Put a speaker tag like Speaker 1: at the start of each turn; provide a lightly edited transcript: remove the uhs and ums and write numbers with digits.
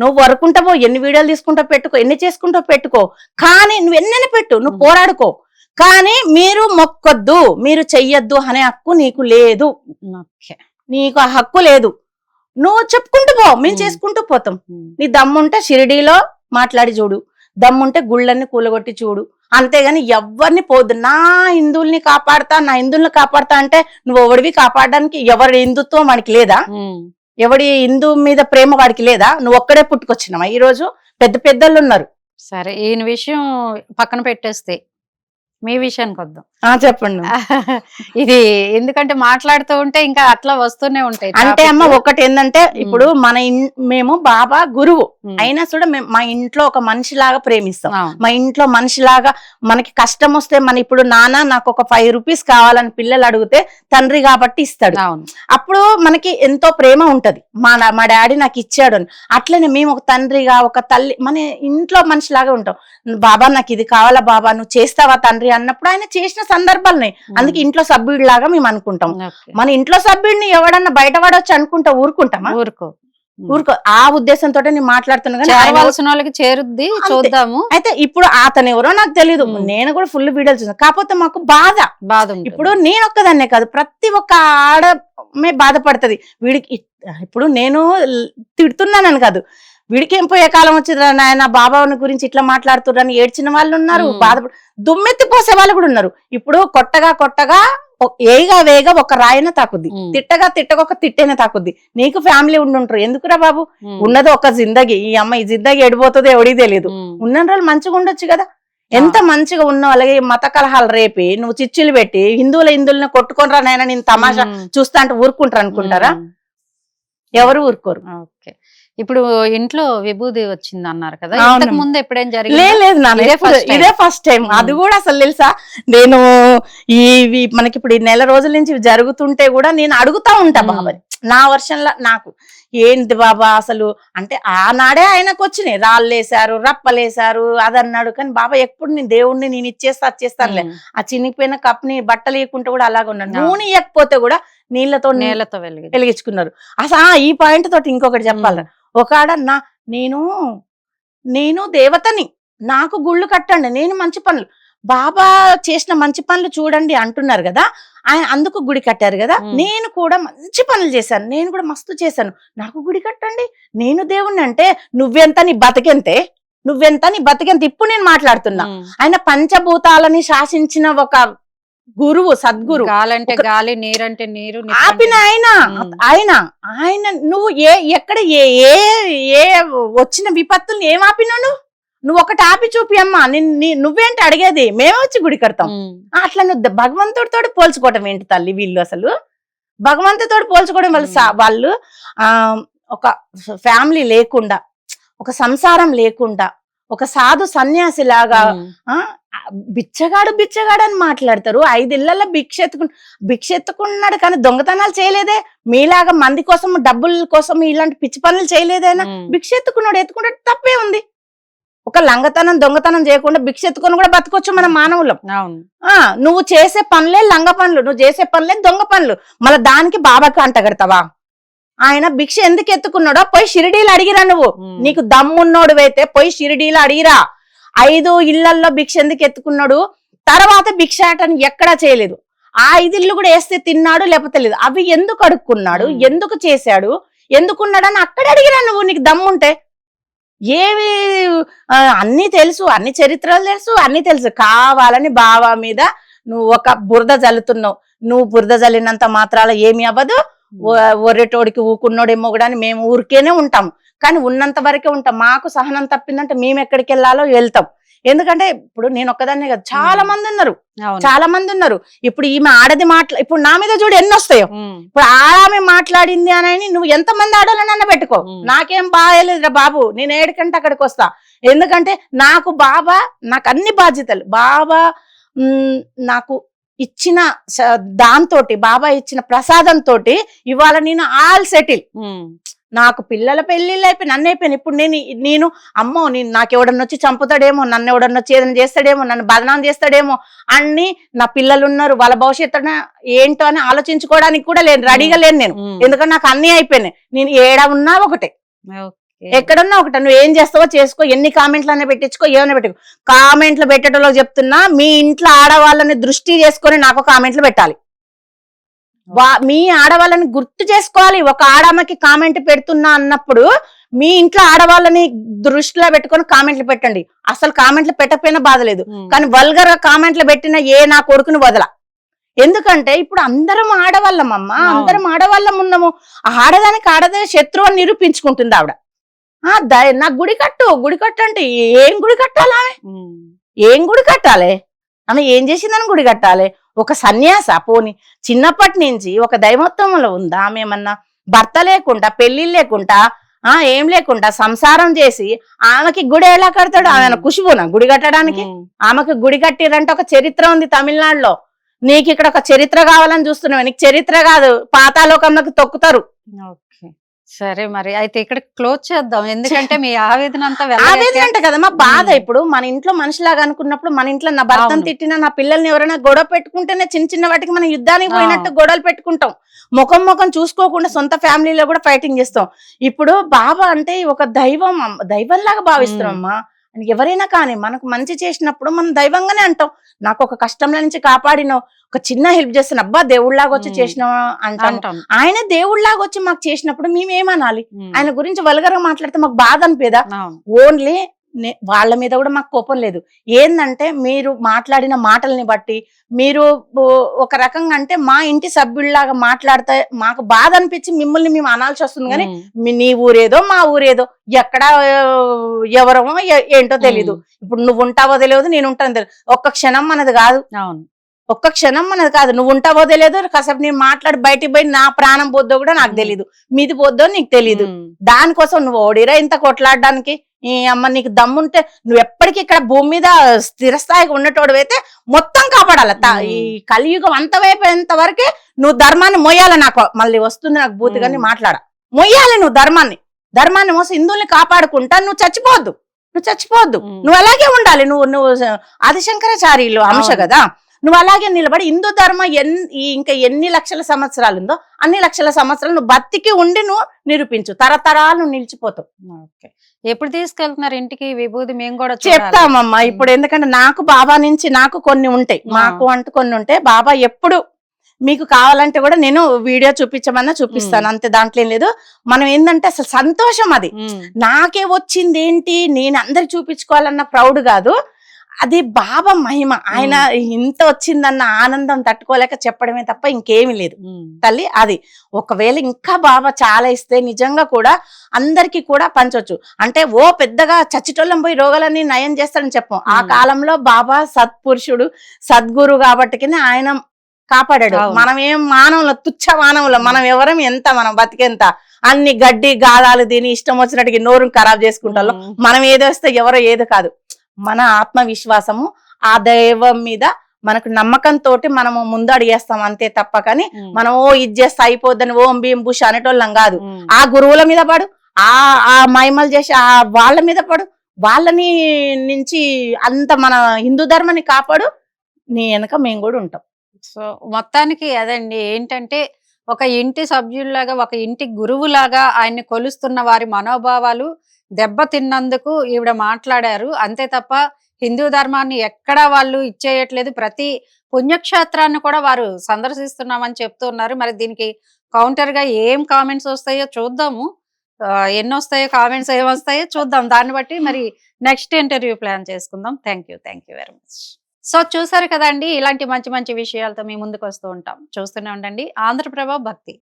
Speaker 1: నువ్వు వరకుంటావో, ఎన్ని వీడియోలు తీసుకుంటా పెట్టుకో, ఎన్ని చేసుకుంటా పెట్టుకో, కానీ నువ్వు ఎన్నైనా పెట్టు, నువ్వు పోరాడుకో, కానీ మీరు మొక్కొద్దు, మీరు చెయ్యొద్దు అనే హక్కు నీకు లేదు. నీకు ఆ హక్కు లేదు. నువ్వు చెప్పుకుంటూ పో, మేము చేసుకుంటూ పోతాం. నీ దమ్ముంటే షిరిడీలో మాట్లాడి చూడు, దమ్ముంటే గుళ్ళన్ని కూలగొట్టి చూడు, అంతేగాని ఎవరిని పోద్దు. నా హిందువుల్ని కాపాడతా, నా హిందువుల్ని కాపాడతా అంటే నువ్వు ఎవడివి కాపాడడానికి? ఎవరి హిందుత్వం వాడికి లేదా? ఎవడి హిందూ మీద ప్రేమ వాడికి లేదా? నువ్వు ఒక్కడే పుట్టుకొచ్చినావా? ఈ రోజు పెద్ద పెద్దలు ఉన్నారు.
Speaker 2: సరే, ఈయన విషయం పక్కన పెట్టేస్తే మీ విషయానికి వద్దాం.
Speaker 1: చెప్పండి.
Speaker 2: ఇది ఎందుకంటే మాట్లాడుతూ ఉంటే ఇంకా అట్లా వస్తూనే ఉంటాయి.
Speaker 1: అంటే అమ్మ ఒకటి ఏంటంటే, ఇప్పుడు మేము బాబా గురువు అయినా కూడా మా ఇంట్లో ఒక మనిషిలాగా ప్రేమిస్తాం. మా ఇంట్లో మనిషిలాగా మనకి కష్టం వస్తే, మన ఇప్పుడు నాన్న నాకు ఒక 5 రూపీస్ కావాలని పిల్లలు అడిగితే తండ్రి కాబట్టి ఇస్తాడు. అప్పుడు మనకి ఎంతో ప్రేమ ఉంటది. మా డాడీ నాకు ఇచ్చాడు అని. అట్లనే మేము ఒక తండ్రిగా, ఒక తల్లి, మన ఇంట్లో మనిషిలాగా ఉంటాం. బాబా నాకు ఇది కావాలా బాబా, నువ్వు చేస్తావా తండ్రి అన్నప్పుడు ఆయన చేసిన సందర్భాలని, అందుకే ఇంట్లో సభ్యుడి లాగా మేము అనుకుంటాం. మన ఇంట్లో సభ్యుడిని ఎవడన్నా బయట వాడొచ్చి అనుకుంటా ఊరుకుంటామా? ఊరుకో. ఆ ఉద్దేశంతో నేను మాట్లాడుతున్నా.
Speaker 2: చేరుద్ది, చూద్దాము.
Speaker 1: అయితే ఇప్పుడు అతను ఎవరో నాకు తెలియదు, నేను కూడా ఫుల్ వీడియోలు చూసాను. కాకపోతే మాకు బాధ. ఇప్పుడు నేను ఒక్కదాన్నే కాదు, ప్రతి ఒక్క ఆడమే బాధపడుతుంది. వీడికి ఇప్పుడు నేను తిడుతున్నానని కాదు, వీడికి ఏం పోయే కాలం వచ్చింది నాయన, బాబాని గురించి ఇట్లా మాట్లాడుతుర్రని ఏడ్చిన వాళ్ళు ఉన్నారు, బాధపడు దుమ్మెత్తి పోసే వాళ్ళు కూడా ఉన్నారు. ఇప్పుడు కొట్టగా ఏగా వేగా ఒక రాయిన తాకుద్ది, తిట్టగా ఒక తిట్టేనే తాకుద్ది. నీకు ఫ్యామిలీ ఉండుంటారు, ఎందుకురా బాబు? ఉన్నది ఒక జిందగీ. ఈ అమ్మాయి జిందగీ ఎడిపోతుందో ఎవడికి తెలియదు. ఉన్న రోజులు మంచిగా ఉండొచ్చు కదా. ఎంత మంచిగా ఉన్నావు. అలాగే మత కలహాలు రేపి నువ్వు చిచ్చులు పెట్టి హిందువులని కొట్టుకొని రా నాయన, నేను తమాషా చూస్తా అంటే ఊరుకుంటారు అనుకుంటారా? ఎవరు ఊరుకోరు.
Speaker 2: ఇప్పుడు ఇంట్లో విభూది వచ్చింది అన్నారు కదా, ఇంతకు ముందు ఎప్పుడేం జరిగింది?
Speaker 1: లేదు నాన్న, ఇదే ఫస్ట్ టైం. అది కూడా అసలు తెలుసా, నేను మనకి ఇప్పుడు 1 నెల రోజుల నుంచి జరుగుతుంటే కూడా నేను అడుగుతా ఉంటా బాబాని, నా వర్షంలో నాకు ఏంటి బాబా అసలు అంటే. ఆనాడే ఆయనకు వచ్చినాయి, రాళ్ళేసారు, రప్పలేసారు, అదన్నాడు. కానీ బాబా ఎప్పుడు నేను దేవుణ్ణి నేను వచ్చేస్తానులే. ఆ చినిగిపోయిన కప్ని బట్టలు ఇవ్వకుంటే కూడా అలాగే ఉన్నాడు. నూనె ఇవ్వకపోతే కూడా నీళ్లతో వెలిగించుకున్నారు. అసలు ఈ పాయింట్ తోటి ఇంకొకటి చెప్పాలి. ఒకాడ నేను దేవతని, నాకు గుళ్ళు కట్టండి, నేను మంచి పనులు, బాబా చేసిన మంచి పనులు చూడండి అంటున్నారు కదా, ఆయన అందుకు గుడి కట్టారు కదా. నేను కూడా మంచి పనులు చేశాను, నేను కూడా మస్తు చేశాను, నాకు గుడి కట్టండి, నేను దేవుణ్ణి అంటే నువ్వెంత నీ బతికెంతే, ఇప్పుడు నేను మాట్లాడుతున్నా. ఆయన పంచభూతాలని శాసించిన ఒక గురువు, సద్గురు.
Speaker 2: గాలంటే గాలి, నీరంటే నీరు
Speaker 1: ఆపిన ఆయన నువ్వు ఎక్కడ ఏ వచ్చిన విపత్తుల్ని ఏం ఆపినావు? నువ్వు ఒకటి ఆపి చూపి అమ్మా, నువ్వేంటి అడిగేది? మేమే వచ్చి గుడి కడతాం. అట్లా నువ్వు భగవంతుడితో పోల్చుకోవటం ఏంటి తల్లి? వీళ్ళు అసలు భగవంతుడితో పోల్చుకోవడం వాళ్ళు ఒక ఫ్యామిలీ లేకుండా, ఒక సంసారం లేకుండా, ఒక సాధు సన్యాసి లాగా బిచ్చగాడు అని మాట్లాడతారు. 5 ఇళ్లలో భిక్ష ఎత్తుకున్నాడు కానీ దొంగతనాలు చేయలేదే. మీలాగా మంది కోసం, డబ్బుల కోసం ఇలాంటి పిచ్చి పనులు చేయలేదైనా. భిక్ష ఎత్తుకుంటే తప్పే ఉంది. ఒక లంగతనం దొంగతనం చేయకుండా భిక్ష ఎత్తుకొని కూడా బతకొచ్చు మన మానవులం. నువ్వు చేసే పనులే లంగ పనులు, నువ్వు చేసే పనులే దొంగ పనులు, మళ్ళీ దానికి బాబాకి అంటగడతావా? ఆయన భిక్ష ఎందుకు ఎత్తుకున్నాడో పోయి షిరిడీలు అడిగిరా. నువ్వు నీకు దమ్మున్నోడు అయితే పోయి షిరిడీలు అడిగిరా. 5 ఇళ్లల్లో భిక్ష ఎందుకు ఎత్తుకున్నాడు? తర్వాత భిక్షాటన ఎక్కడా చేయలేదు. ఆ 5 ఇళ్ళు కూడా వేస్తే తిన్నాడు, లేకపోతే లేదు. అవి ఎందుకు అడుక్కున్నాడు, ఎందుకు చేశాడు, ఎందుకున్నాడని అక్కడ అడిగిరా నువ్వు, నీకు దమ్ముంటే. ఏవి అన్ని తెలుసు, అన్ని చరిత్రలు తెలుసు, అన్ని తెలుసు. కావాలని బావా మీద నువ్వు ఒక బురద జల్లుతున్నావు. నువ్వు బురద జల్లినంత మాత్రాల ఏమి అవ్వదు. ఒర్రెటోడికి ఊకున్నోడేమో కూడా అని మేము ఊరికేనే ఉంటాము, కానీ ఉన్నంత వరకే ఉంటాం. మాకు సహనం తప్పిందంటే మేము ఎక్కడికి వెళ్ళాలో వెళ్తాం. ఎందుకంటే ఇప్పుడు నేను ఒక్కదాన్నే కదా, చాలా మంది ఉన్నారు. ఇప్పుడు ఈమె ఆడది ఇప్పుడు నా మీద చూడు ఎన్ని వస్తాయో. ఇప్పుడు ఆమె మాట్లాడింది అని నువ్వు ఎంతమంది ఆడాలనన్నా పెట్టుకో, నాకేం బాగాలేదురా బాబు, నేను ఏడికంటే అక్కడికి వస్తా. ఎందుకంటే నాకు అన్ని బాధ్యతలు బాబా నాకు ఇచ్చిన దాంతోటి బాబా ఇచ్చిన ప్రసాదంతో ఇవాళ నేను ఆల్ సెటిల్. నాకు పిల్లల పెళ్లిళ్ళు అయిపోయి నన్ను అయిపోయాను. ఇప్పుడు నేను అమ్మో నాకు ఎవడన్నా వచ్చి చంపుతాడేమో, నన్ను ఎవడన్నా వచ్చి ఏదైనా చేస్తాడేమో, నన్ను బదనాం చేస్తాడేమో అని, నా పిల్లలు ఉన్నారు, వాళ్ళ భవిష్యత్తు ఏంటో అని ఆలోచించుకోవడానికి కూడా లేను, రెడీగా లేను నేను. ఎందుకంటే నాకు అన్ని అయిపోయినాయి. నేను ఏడ ఉన్నా ఒకటే, ఎక్కడున్నా ఒకటే. నువ్వు ఏం చేస్తావో చేసుకో, ఎన్ని కామెంట్లు అనే పెట్టించుకో, ఏమైనా పెట్టుకో. కామెంట్లు పెట్టడంలో చెప్తున్నా, మీ ఇంట్లో ఆడవాళ్ళని దృష్టి చేసుకొని నాకు కామెంట్లు పెట్టాలి. మీ ఆడవాళ్ళని గుర్తు చేసుకోవాలి. ఒక ఆడమ్మకి కామెంట్ పెడుతున్నా అన్నప్పుడు మీ ఇంట్లో ఆడవాళ్ళని దృష్టిలో పెట్టుకొని కామెంట్లు పెట్టండి. అసలు కామెంట్లు పెట్టకపోయినా బాధలేదు, కానీ వల్గర్ గా కామెంట్లు పెట్టిన నా కొడుకుని వదల. ఎందుకంటే ఇప్పుడు అందరం ఆడవాళ్ళమమ్మ, అందరం ఆడవాళ్ళం ఉన్నాము. ఆడదానికి ఆడదే శత్రువు అని నిరూపించుకుంటుంది ఆవిడ. నాకు గుడి కట్టు అంటే ఏం గుడి కట్టాలి? ఏం గుడి కట్టాలి? ఆమె ఏం చేసిందని గుడి కట్టాలి? ఒక సన్యాస పోని చిన్నప్పటి నుంచి ఒక దైవత్వంలో ఉందా? ఆమె ఏమన్నా భర్త లేకుండా, పెళ్లి లేకుండా, ఏం లేకుండా సంసారం చేసి ఆమెకి గుడి ఎలా కడతాడు? ఆమె ఖుషిపోనా గుడి కట్టడానికి? ఆమెకు గుడి కట్టిరంటే ఒక చరిత్ర ఉంది తమిళనాడులో. నీకు ఇక్కడ ఒక చరిత్ర కావాలని చూస్తున్నావు, నీకు చరిత్ర కాదు, పాతాళోకంలోకి తొక్కుతారు.
Speaker 2: సరే, మరి అయితే ఇక్కడ క్లోజ్ చేద్దాం, ఎందుకంటే మీ ఆవేదన అంతా
Speaker 1: ఆవేదన అంటే కదమ్మా బాధ. ఇప్పుడు మన ఇంట్లో మనిషిలాగా అనుకున్నప్పుడు, మన ఇంట్లో నా భర్తను తిట్టినా, నా పిల్లల్ని ఎవరైనా గొడవ పెట్టుకుంటేనే చిన్న చిన్న వాటికి మనం యుద్ధానికి పోయినట్టు గొడవలు పెట్టుకుంటాం. ముఖం చూసుకోకుండా సొంత ఫ్యామిలీలో కూడా ఫైటింగ్ చేస్తాం. ఇప్పుడు బాబా అంటే ఒక దైవంలాగా భావిస్తున్నామమ్మా. ఎవరైనా కానీ మనకు మంచి చేసినప్పుడు మనం దైవంగానే అంటాం. నాకు ఒక కష్టంలో నుంచి కాపాడినో, ఒక చిన్న హెల్ప్ చేస్తాను, అబ్బా దేవుళ్లాగా వచ్చి చేసినావా అంటాం. ఆయన దేవుళ్లాగా వచ్చి మాకు చేసినప్పుడు మేమేమనాలి? ఆయన గురించి వల్గర్గా మాట్లాడితే మాకు బాధ అనిపేదా? ఓన్లీ వాళ్ళ మీద కూడా మాకు కోపం లేదు. ఏందంటే మీరు మాట్లాడిన మాటల్ని బట్టి మీరు ఒక రకంగా అంటే మా ఇంటి సభ్యుల్లాగా మాట్లాడితే మాకు బాధ అనిపించి మిమ్మల్ని మేము అనాల్సి వస్తుంది. కానీ నీ ఊరేదో మా ఊరేదో, ఎక్కడ ఎవరమో ఏంటో తెలీదు. ఇప్పుడు నువ్వు ఉంటావో తెలియదు, నేను ఉంటాను తెలియదు. ఒక్క క్షణం మనది కాదు, ఒక్క క్షణం మనది కాదు. నువ్వు ఉంటావో తెలియదు, కాసేపు నేను మాట్లాడి బయటికి పోయి నా ప్రాణం పోద్దో కూడా నాకు తెలీదు, మీది పోద్దో నీకు తెలీదు. దానికోసం నువ్వు ఓడిరా ఇంత కొట్లాడడానికి? ఈ అమ్మ నీకు దమ్ముంటే నువ్వు ఎప్పటికీ ఇక్కడ భూమి మీద స్థిరస్థాయిగా ఉండేటోడు అయితే మొత్తం కాపాడాల. ఈ కలియుగం అంతవైపోయేంత వరకే నువ్వు ధర్మాన్ని మొయ్యాలి. నాకు మళ్ళీ వస్తుంది నాకు బూతుగాని మాట్లాడ, మొయ్యాలి నువ్వు ధర్మాన్ని మోసి హిందువుల్ని కాపాడుకుంటా. నువ్వు చచ్చిపోవద్దు, నువ్వు అలాగే ఉండాలి. నువ్వు ఆదిశంకరాచార్యులు అంశ కదా, నువ్వు అలాగే నిలబడి హిందూ ధర్మం ఇంకా ఎన్ని లక్షల సంవత్సరాలు ఉందో అన్ని లక్షల సంవత్సరాలు నువ్వు బతికి ఉండి నువ్వు నిరూపించు, తరతరాలు నువ్వు నిలిచిపోతావు.
Speaker 2: ఎప్పుడు తీసుకెళ్తున్నారు ఇంటికి విభూది? మేము కూడా
Speaker 1: చెప్తామమ్మా. ఇప్పుడు ఎందుకంటే నాకు బాబా నుంచి నాకు కొన్ని ఉంటాయి, మాకు అంటూ కొన్ని ఉంటాయి. బాబా ఎప్పుడు మీకు కావాలంటే కూడా నేను వీడియో చూపించమన్నా చూపిస్తాను, అంతే, దాంట్లో ఏం లేదు. మనం ఏంటంటే అసలు సంతోషం అది. నాకే వచ్చింది ఏంటి, నేను అందరికి చూపించుకోవాలన్న ప్రౌడ్ కాదు, అది బాబా మహిమ. ఆయన ఇంత వచ్చిందన్న ఆనందం తట్టుకోలేక చెప్పడమే తప్ప ఇంకేమీ లేదు తల్లి. అది ఒకవేళ ఇంకా బాబా చాలా ఇస్తే నిజంగా కూడా అందరికి కూడా పంచవచ్చు. అంటే పెద్దగా చచ్చిటోళ్ళం పోయి రోగాలన్నీ నయం చేస్తాడని చెప్పం. ఆ కాలంలో బాబా సత్పురుషుడు, సద్గురు కాబట్టి ఆయన కాపాడాడు. మనం ఏం మానవుల, తుచ్చ మానవుల, మనం ఎవరం ఎంత, మనం బతికెంత, అన్ని గడ్డి గాదాలు తిని ఇష్టం వచ్చినట్టుగా నోరు ఖరాబ్ చేసుకుంటాం. మనం ఏదో వస్తే ఎవరో ఏదో కాదు, మన ఆత్మవిశ్వాసము ఆ దైవం మీద మనకు నమ్మకంతో మనము ముందు అడిగేస్తాం అంతే తప్ప. కానీ మనం ఇది చేస్తే అయిపోద్దని ఓం భీం బుష్ అనేటోళ్ళం కాదు. ఆ గురువుల మీద పడు, ఆ మహిమలు చేసి ఆ వాళ్ళ మీద పడు, వాళ్ళని నుంచి అంత మన హిందూ ధర్మాన్ని కాపాడు, నీ వెనక మేము కూడా ఉంటాం.
Speaker 2: సో మొత్తానికి అదండి, ఏంటంటే ఒక ఇంటి సభ్యుల్లాగా, ఒక ఇంటి గురువులాగా ఆయన్ని కొలుస్తున్న వారి మనోభావాలు దెబ్బతిన్నందుకు ఈవిడ మాట్లాడారు. అంతే తప్ప హిందూ ధర్మాన్ని ఎక్కడా వాళ్ళు ఇచ్చేయట్లేదు. ప్రతి పుణ్యక్షేత్రాన్ని కూడా వారు సందర్శిస్తున్నామని చెప్తూ ఉన్నారు. మరి దీనికి కౌంటర్ గా ఏం కామెంట్స్ వస్తాయో చూద్దాము, ఎన్ని వస్తాయో కామెంట్స్ ఏమొస్తాయో చూద్దాం. దాన్ని బట్టి మరి నెక్స్ట్ ఇంటర్వ్యూ ప్లాన్ చేసుకుందాం. Thank you very much. So చూసారు కదండి, ఇలాంటి మంచి మంచి విషయాలతో మీ ముందుకు వస్తూ ఉంటాం. చూస్తూనే ఉండండి ఆంధ్రప్రభ భక్తి.